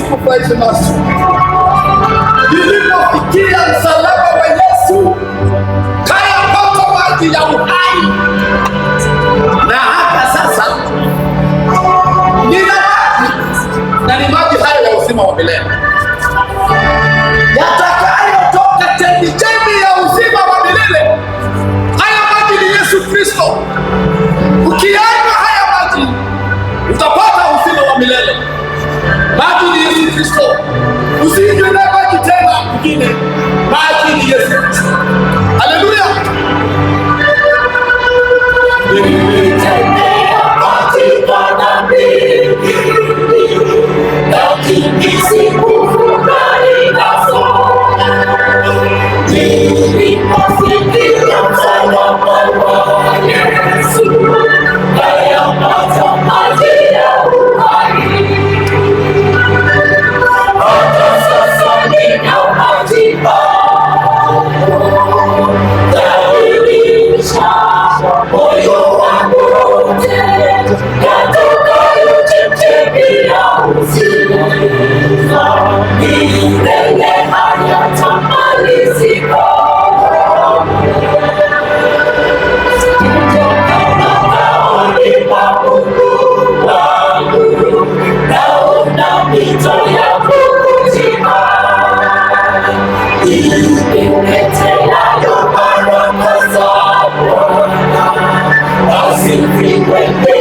kufurahisha nafsi. Nilipofikia msalaba wa Yesu, kayapata maji ya uhai, na hata sasa nina maji, na ni maji hayo ya uzima wa milele yatakayotoka chemchemi ya uzima wa milele. Haya maji ni Yesu Kristo. Ukianywa haya maji utapata uzima wa milele. Maji ni Yesu Kristo. Usinywe na maji tena mwingine. Maji ni Yesu Kristo. Haleluya. When